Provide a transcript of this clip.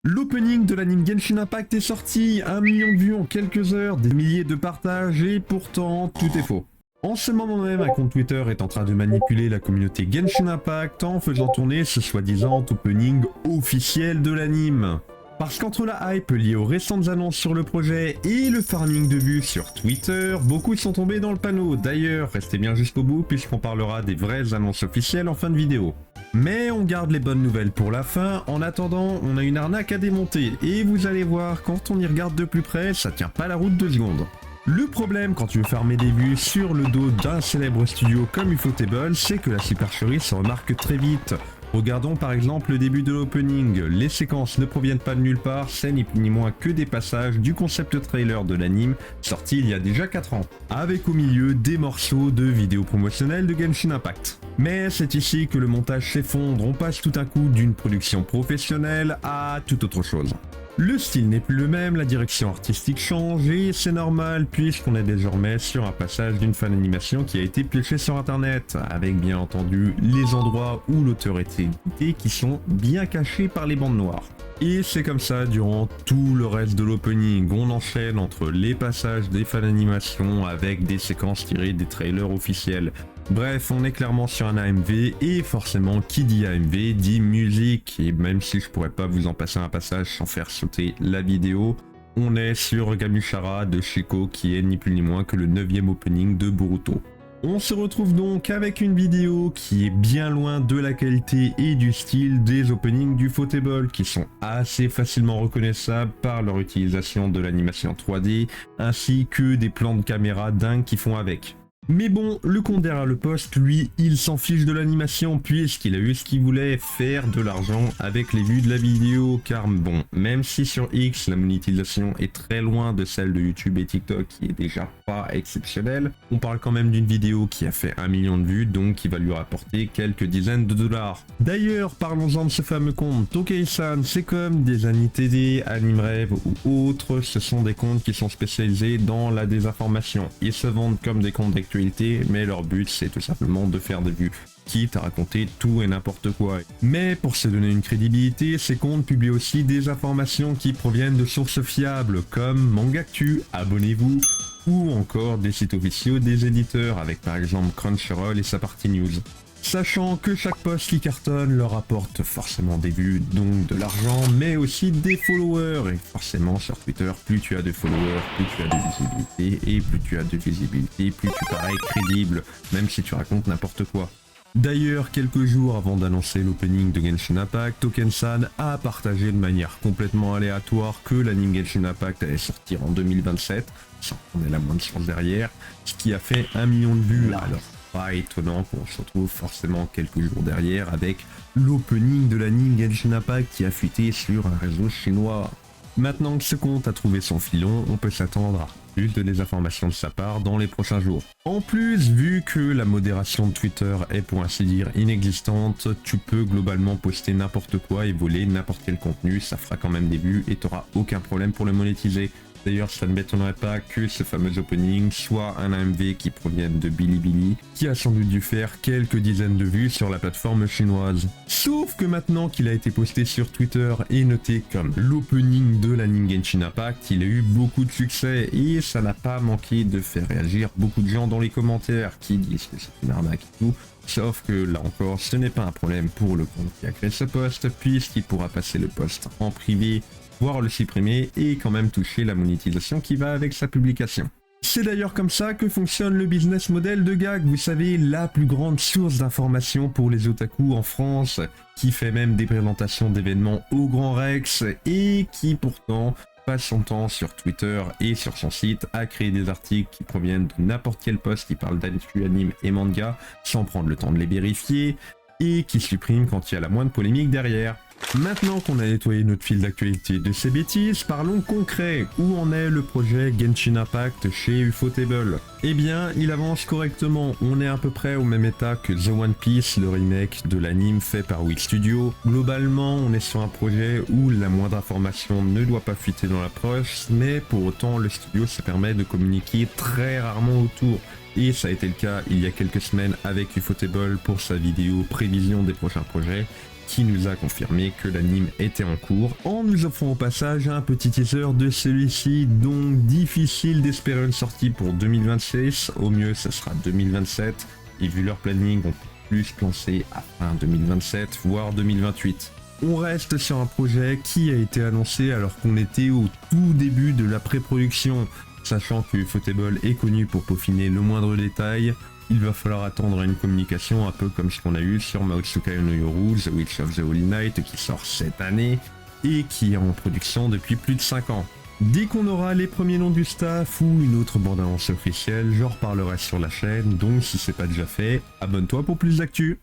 L'opening de l'anime Genshin Impact est sorti, 1 million de vues en quelques heures, des milliers de partages et pourtant tout est faux. En ce moment même, un compte Twitter est en train de manipuler la communauté Genshin Impact en faisant tourner ce soi-disant opening officiel de l'anime. Parce qu'entre la hype liée aux récentes annonces sur le projet et le farming de vues sur Twitter, beaucoup sont tombés dans le panneau. D'ailleurs, restez bien jusqu'au bout puisqu'on parlera des vraies annonces officielles en fin de vidéo. Mais on garde les bonnes nouvelles pour la fin, en attendant, on a une arnaque à démonter, et vous allez voir, quand on y regarde de plus près, ça tient pas la route 2 secondes. Le problème quand tu veux farmer des vues sur le dos d'un célèbre studio comme Ufotable, c'est que la supercherie se remarque très vite. Regardons par exemple le début de l'opening, les séquences ne proviennent pas de nulle part, c'est ni plus ni moins que des passages du concept trailer de l'anime sorti il y a déjà 4 ans, avec au milieu des morceaux de vidéos promotionnelles de Genshin Impact. Mais c'est ici que le montage s'effondre, on passe tout un coup d'une production professionnelle à toute autre chose. Le style n'est plus le même, la direction artistique change et c'est normal puisqu'on est désormais sur un passage d'une fan animation qui a été piochée sur internet, avec bien entendu les endroits où l'auteur était édité qui sont bien cachés par les bandes noires. Et c'est comme ça durant tout le reste de l'opening, on enchaîne entre les passages des fan animations avec des séquences tirées des trailers officiels. Bref, on est clairement sur un AMV et forcément qui dit AMV dit musique, et même si je pourrais pas vous en passer un passage sans faire sauter la vidéo, on est sur Gamushara de Shiko qui est ni plus ni moins que le 9e opening de Boruto. On se retrouve donc avec une vidéo qui est bien loin de la qualité et du style des openings du Ufotable qui sont assez facilement reconnaissables par leur utilisation de l'animation 3D ainsi que des plans de caméra dingues qui font avec. Mais bon, le compte derrière le poste, lui, il s'en fiche de l'animation puisqu'il a eu ce qu'il voulait, faire de l'argent avec les vues de la vidéo, car bon, même si sur X, la monétisation est très loin de celle de YouTube et TikTok qui est déjà pas exceptionnelle, on parle quand même d'une vidéo qui a fait 1 million de vues, donc qui va lui rapporter quelques dizaines de dollars. D'ailleurs, parlons-en de ce fameux compte, Tokei-san, c'est comme des AniTD, AnimeRêve ou autres, ce sont des comptes qui sont spécialisés dans la désinformation. Ils se vendent comme des comptes d'actualité, mais leur but c'est tout simplement de faire des vues, quitte à raconter tout et n'importe quoi. Mais pour se donner une crédibilité, ces comptes publient aussi des informations qui proviennent de sources fiables comme Mangactu, abonnez-vous, ou encore des sites officiels des éditeurs avec par exemple Crunchyroll et sa partie news. Sachant que chaque post qui cartonne leur apporte forcément des vues, donc de l'argent, mais aussi des followers. Et forcément sur Twitter, plus tu as de followers, plus tu as de visibilité, et plus tu as de visibilité, plus tu parais crédible, même si tu racontes n'importe quoi. D'ailleurs, quelques jours avant d'annoncer l'opening de Genshin Impact, Token-san a partagé de manière complètement aléatoire que l'anime Genshin Impact allait sortir en 2027, sans qu'on ait la moindre chance derrière, ce qui a fait 1 million de vues. Alors, pas étonnant qu'on se retrouve forcément quelques jours derrière avec l'opening de l'anime Genshin Impact qui a fuité sur un réseau chinois. Maintenant que ce compte a trouvé son filon, on peut s'attendre à plus de désinformations de sa part dans les prochains jours. En plus, vu que la modération de Twitter est pour ainsi dire inexistante, tu peux globalement poster n'importe quoi et voler n'importe quel contenu, ça fera quand même des vues et t'auras aucun problème pour le monétiser. D'ailleurs, ça ne m'étonnerait pas que ce fameux opening soit un AMV qui provienne de Bilibili, qui a sans doute dû faire quelques dizaines de vues sur la plateforme chinoise. Sauf que maintenant qu'il a été posté sur Twitter et noté comme l'opening de l'anime Genshin Impact, il a eu beaucoup de succès et ça n'a pas manqué de faire réagir beaucoup de gens dans les commentaires qui disent que c'est une arnaque et tout. Sauf que là encore, ce n'est pas un problème pour le compte qui a créé ce post, puisqu'il pourra passer le post en privé, voire le supprimer et quand même toucher la monétisation qui va avec sa publication. C'est d'ailleurs comme ça que fonctionne le business model de Gag, vous savez, la plus grande source d'information pour les otaku en France, qui fait même des présentations d'événements au Grand Rex et qui pourtant passe son temps sur Twitter et sur son site à créer des articles qui proviennent de n'importe quel post qui parle d'actu, anime et manga sans prendre le temps de les vérifier et qui supprime quand il y a la moindre polémique derrière. Maintenant qu'on a nettoyé notre fil d'actualité de ces bêtises, parlons concret. Où en est le projet Genshin Impact chez Ufotable? Eh bien, il avance correctement. On est à peu près au même état que The One Piece, le remake de l'anime fait par Wit Studio. Globalement, on est sur un projet où la moindre information ne doit pas fuiter dans la presse, mais pour autant, le studio se permet de communiquer très rarement autour. Et ça a été le cas il y a quelques semaines avec Ufotable pour sa vidéo prévision des prochains projets, qui nous a confirmé que l'anime était en cours, en nous offrant au passage un petit teaser de celui-ci, donc difficile d'espérer une sortie pour 2026, au mieux ça sera 2027, et vu leur planning on peut plus penser à fin 2027, voire 2028. On reste sur un projet qui a été annoncé alors qu'on était au tout début de la pré-production, sachant que Ufotable est connu pour peaufiner le moindre détail. Il va falloir attendre une communication un peu comme ce qu'on a eu sur Maotsukai no Yoru, The Witch of the Holy Night qui sort cette année et qui est en production depuis plus de 5 ans. Dès qu'on aura les premiers noms du staff ou une autre bande-annonce officielle, j'en reparlerai sur la chaîne, donc si c'est pas déjà fait, abonne-toi pour plus d'actu.